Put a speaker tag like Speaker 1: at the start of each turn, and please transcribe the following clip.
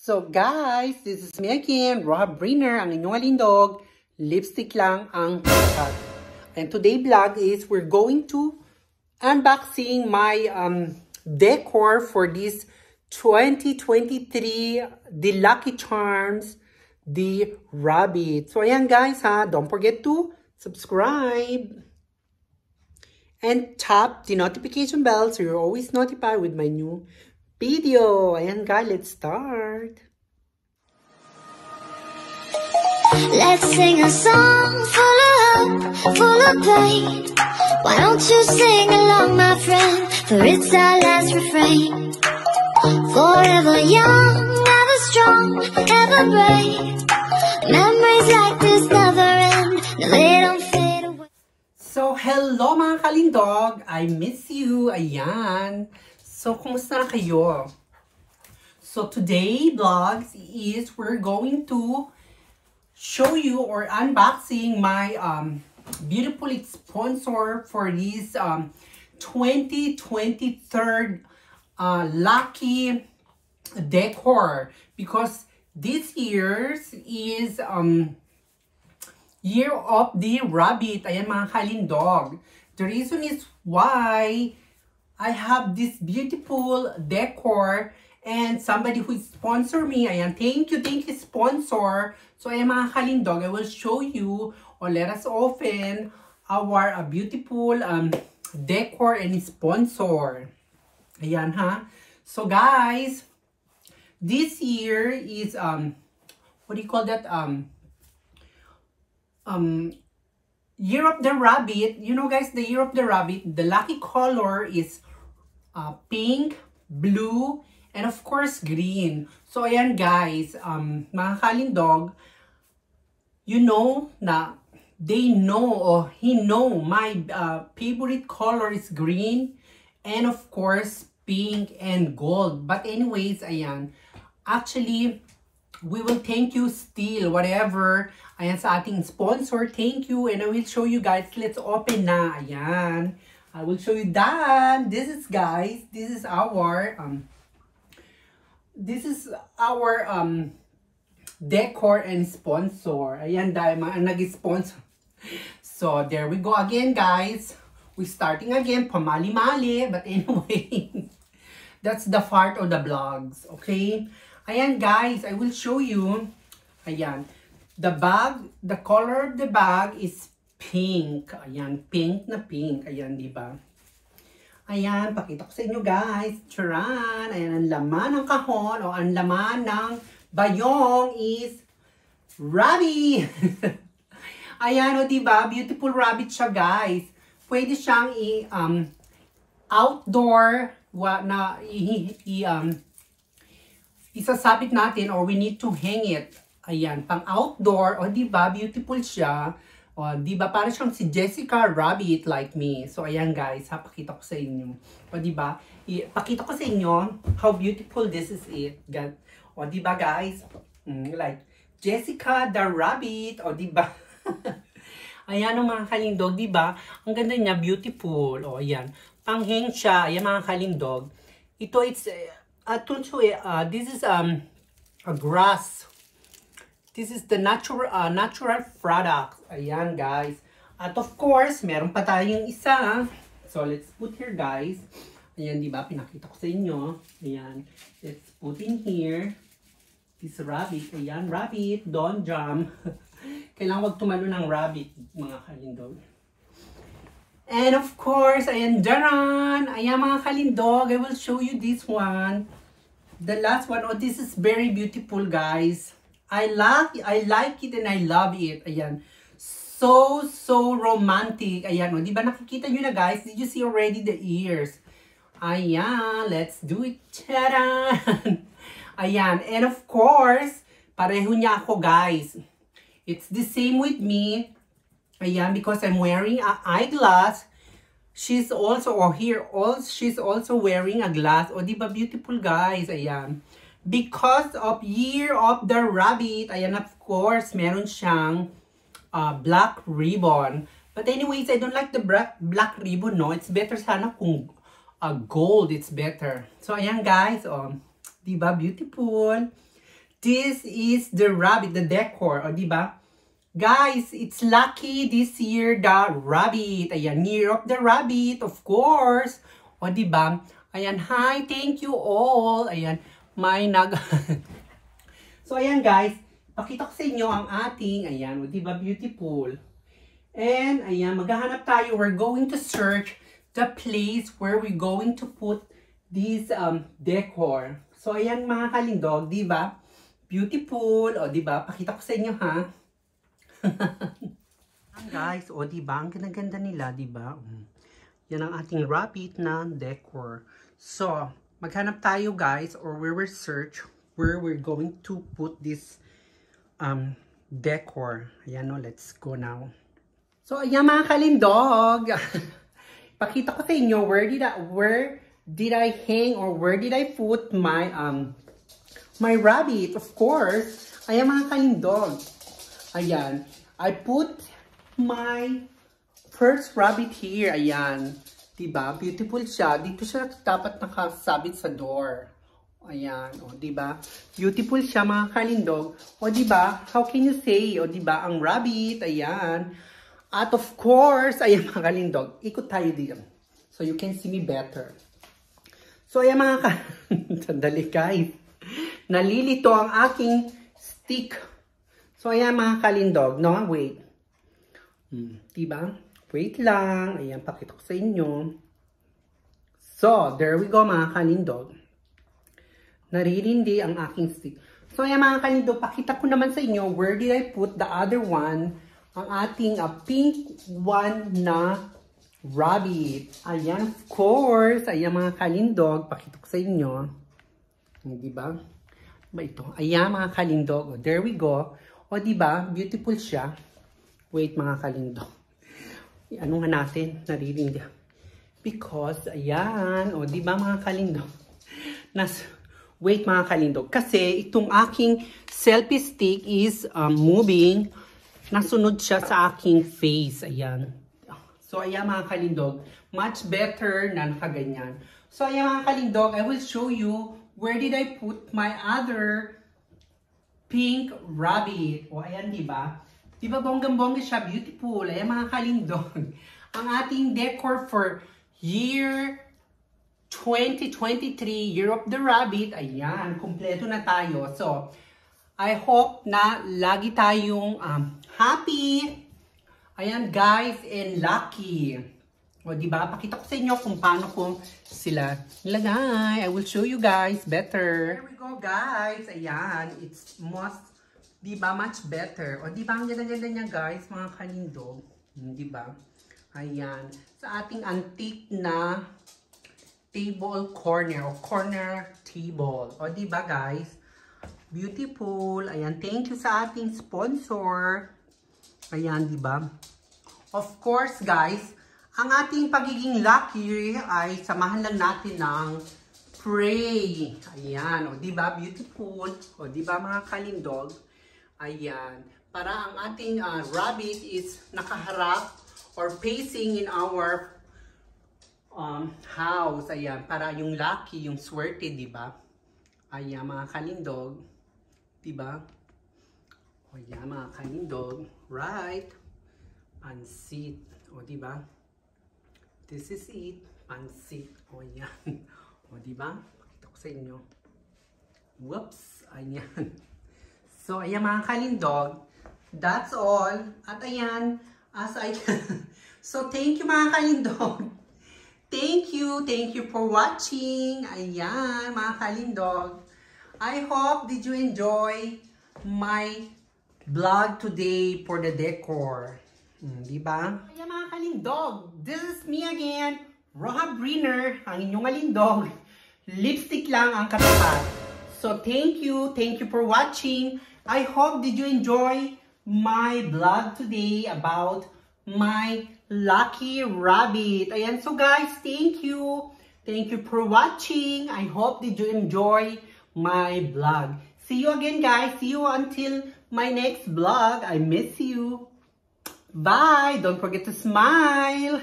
Speaker 1: So guys, this is me again, Rob Briner, ang inyong alindog. Lipstick lang ang kakat. And today vlog is we're going to unboxing my decor for this 2023 The Lucky Charms The Rabbit. So ayan guys ha, don't forget to subscribe and tap the notification bell so you're always notified with my new video. Ayan guys, let's start.
Speaker 2: Let's sing a song full of hope, full of pain. Why don't you sing along, my friend? For it's our last refrain. Forever young, ever strong, ever brave. Memories like this never end. No, they don't fade away.
Speaker 1: So, hello mga kalindog. I miss you. Ayan. So, kumusta na kayo? So, today vlogs is we're going to show you or unboxing my beautiful sponsor for this 2023 Lucky Decor, because this year's is Year of the Rabbit. Ayan mga kalindog. The reason is why I have this beautiful decor and somebody who sponsor me. Ayan, thank you sponsor. So ayan mga kalindog, I will show you or let us open our beautiful decor and sponsor. Ayan ha. So guys, this year is what do you call that? Year of the Rabbit. You know guys, the Year of the Rabbit, the lucky color is pink, blue, and of course green. So ayan guys, mga kalindog, you know na they know or he know my favorite color is green and of course pink and gold. But anyways, ayan, actually we will thank you still whatever ayan sa ating sponsor. Thank you, and I will show you guys. Let's open na. Ayan, I will show you that. This is guys, this is our decor and sponsor. Ayan, dahil mga nag-sponsor. So, there we go again, guys. We're starting again, pamali-mali. But anyway, that's the part of the vlogs, okay? Ayan, guys, I will show you. Ayan, the bag, the color of the bag is pink. Ayan, pink na pink. Ayan, di ba? Ayan, pakita ko sa inyo guys. Charan! Ayan, ang laman ng kahon o ang laman ng bayong is rabbit. Ayan, o diba? Beautiful rabbit siya guys. Pwede siyang outdoor na isasabit natin or we need to hang it. Ayan, pang outdoor. O diba? Beautiful siya. O, diba? Para siyang si Jessica Rabbit like me. So, ayan guys, ha, pakita ko sa inyo. O, diba? Pakita ko sa inyo how beautiful this is it. O, diba guys? Like, Jessica the Rabbit. O, diba? Ayan ang mga kalindog, diba? Ang ganda niya, beautiful. O, ayan. Panghang siya. Ayan mga kalindog. Ito, it's, this is a grass. This is the natural product. Ayan, guys. At of course, meron pa tayong isa. So, let's put here, guys. Ayan, di ba? Pinakita ko sa inyo. Ayan. Let's put in here. This rabbit. Ayan, rabbit. Don't jump. Kailangan wag tumalo ng rabbit, mga kalindog. And of course, ayan, daran. Ayan, mga kalindog. I will show you this one. The last one. Oh, this is very beautiful, guys. I like it and I love it. Ayan. So romantic. Ayan. O, di ba nakikita nyo na guys? Did you see already the ears? Ayan. Let's do it. Charan! Ayan. And of course, pareho niya ako guys. It's the same with me. Ayan. Because I'm wearing an eyeglass. She's also, she's also wearing a glass. O, di ba beautiful guys? Ayan. Because of Year of the Rabbit, ayan, of course, meron siyang black ribbon. But anyways, I don't like the black ribbon, no? It's better sana kung gold, it's better. So, ayan guys, diba beautiful? This is the rabbit, the decor. O, diba? Guys, it's lucky this year, the rabbit. Ayan, year of the rabbit, of course. O, diba? Ayan, hi, thank you all. Ayan, may So, ayan guys, pakita ko sa inyo ang ating, ayan, o, diba, beautiful. And, ayan, maghahanap tayo. We're going to search the place where we're going to put this decor. So, ayan mga kalindog, diba? Beautiful. O, diba? Pakita ko sa inyo, ha? Guys, o diba, ang ganda-ganda nila, diba? Yan ang ating rabbit na decor. So, maghanap tayo guys, or we will search where we're going to put this decor. Ayan o, let's go now. So, ayan mga kalindog. Pakita ko sa inyo, where did I hang or where did I put my my rabbit? Of course, ayan mga kalindog. Ayan, I put my first rabbit here. Ayan, diba? Beautiful siya. Dito siya dapat nakasabit sa door. Ayan, o diba? Beautiful siya mga kalindog. O diba? How can you say? O diba? Ang rabbit, ayan. At of course, ayan mga kalindog. Ikot tayo dito. So you can see me better. So ayan mga sandali guys. Nalilito ang aking stick. So, ayan mga kalindog, no? Wait. Diba? Wait lang. Ayan, pakita ko sa inyo. So, there we go mga kalindog. Naririndi ang aking stick. So, ayan mga kalindog, pakita ko naman sa inyo where did I put the other one, ang ating pink one na rabbit. Ayan, of course. Ayan mga kalindog, pakita ko sa inyo. Diba? Ba ito? Ayan mga kalindog. There we go. O, diba? Beautiful siya. Wait, mga kalindog. Ano nga natin? Naririndi. Because, ayan. O, diba, mga kalindog? Wait, mga kalindog. Kasi, itong aking selfie stick is moving. Nasunod siya sa aking face. Ayan. So, ayan, mga kalindog. Much better na nakaganyan. So, ayan, mga kalindog. I will show you where did I put my other pink rabbit. O, ayan, diba? Diba, bonggang-bongga siya. Beautiful. Ayan, mga kalindog. Ang ating decor for year 2023, Year of the Rabbit. Ayan, kumpleto na tayo. So, I hope na lagi tayong happy. Ayan, guys, and lucky. O, diba? Pakita ko sa inyo kung paano ko sila nilagay. I will show you guys better. Here we go, guys. Ayan. It's diba, much better. O, diba, ang ganda-ganda niya, guys, mga kalindog. Diba? Ayan. Sa ating antique na table corner o corner table. O, diba, guys? Beautiful. Ayan. Thank you sa ating sponsor. Ayan, diba? Of course, guys, ang ating pagiging lucky ay samahan lang natin ng pray. Ayan, o diba, beautiful. O diba, mga kalindog. Ayan, para ang ating rabbit is nakaharap or facing in our house. Ayan, para yung lucky, yung swerte, diba? Ayan, mga kalindog. Diba? O yan, mga kalindog. Right? Pansit. O diba? This is it. Pansit. O yan. O diba? Pakita ko sa inyo. Whoops. Ayan. So, ayan mga kalindog. That's all. At ayan. As I So, thank you mga kalindog. Thank you. Thank you for watching. Ayan mga kalindog. I hope did you enjoy my vlog today for the decor. Diba? Ayan mga kalindog, this is me again, Roha Briner, ang inyong kalindog. Lipstick lang ang katapat. So thank you for watching. I hope did you enjoy my vlog today about my lucky rabbit. Ayan, so guys, thank you for watching. I hope did you enjoy my vlog. See you again guys, see you until my next vlog. I miss you. Bye! Don't forget to smile!